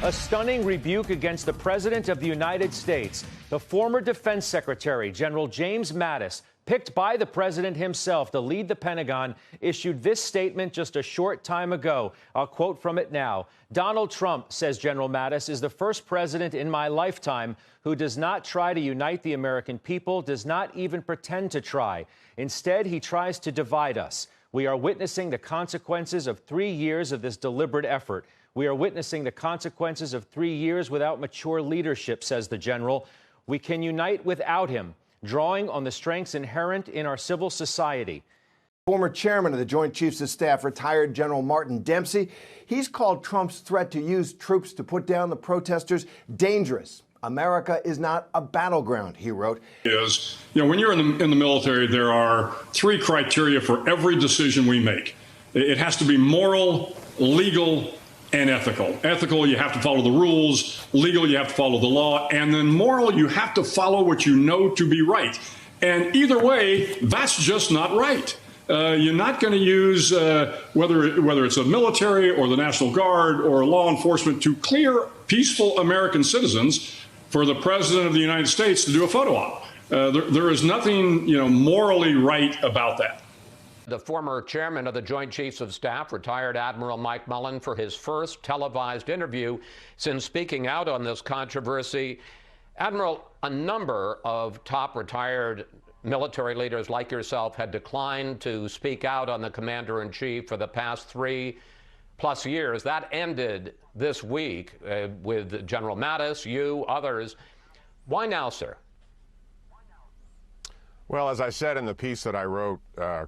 A stunning rebuke against the President of the United States. The former Defense Secretary, General James Mattis, picked by the President himself to lead the Pentagon, issued this statement just a short time ago. I'll quote from it now. Donald Trump, says General Mattis, is the first president in my lifetime who does not try to unite the American people, does not even pretend to try. Instead, he tries to divide us. We are witnessing the consequences of 3 years of this deliberate effort. We are witnessing the consequences of 3 years without mature leadership, says the general. We can unite without him, drawing on the strengths inherent in our civil society. Former chairman of the Joint Chiefs of Staff, retired General Martin Dempsey, he's called Trump's threat to use troops to put down the protesters dangerous. America is not a battleground, he wrote. When you're in the military, there are 3 criteria for every decision we make. It has to be moral, legal, and ethical. Ethical, you have to follow the rules. Legal, you have to follow the law. And then moral, you have to follow what you know to be right. And either way, that's just not right. You're not going to use, whether it's a military or the National Guard or law enforcement, to clear peaceful American citizens for the President of the United States to do a photo op. There is nothing, morally right about that. The former chairman of the Joint Chiefs of Staff, retired Admiral Mike Mullen, for his first televised interview since speaking out on this controversy. Admiral, a number of top retired military leaders like yourself had declined to speak out on the commander-in-chief for the past 3+ years. That ended this week with General Mattis, you, others. Why now, sir? Well, as I said in the piece that I wrote,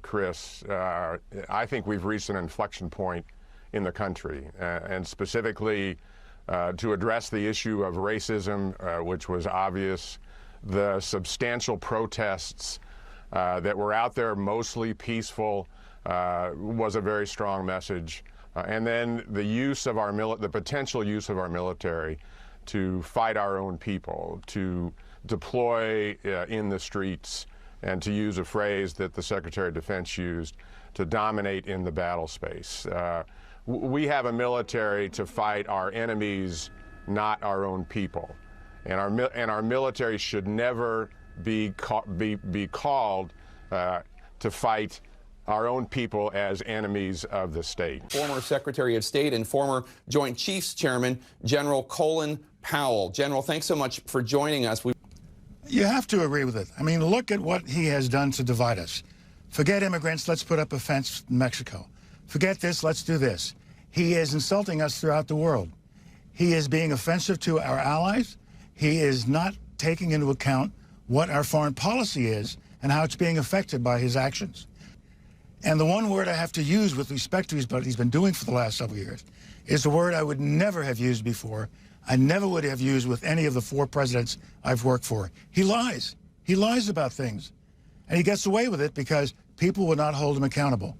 Chris, I think we've reached an inflection point in the country, and specifically to address the issue of racism, which was obvious, the substantial protests that were out there, mostly peaceful, was a very strong message. And then the use of the potential use of our military to fight our own people, to deploy in the streets, and to use a phrase that the Secretary of Defense used, to dominate in the battle space. We have a military to fight our enemies, not our own people. And our military should never be called to fight our own people as enemies of the state. Former Secretary of State and former Joint Chiefs Chairman, General Colin Powell. General, thanks so much for joining us. You have to agree with it. I mean, look at what he has done to divide us. Forget immigrants, let's put up a fence in Mexico. Forget this, let's do this. He is insulting us throughout the world. He is being offensive to our allies. He is not taking into account what our foreign policy is and how it's being affected by his actions. And the one word I have to use with respect to what he's been doing for the last several years is a word I would never have used before. I never would have used with any of the 4 presidents I've worked for. He lies. He lies about things. And he gets away with it because people will not hold him accountable.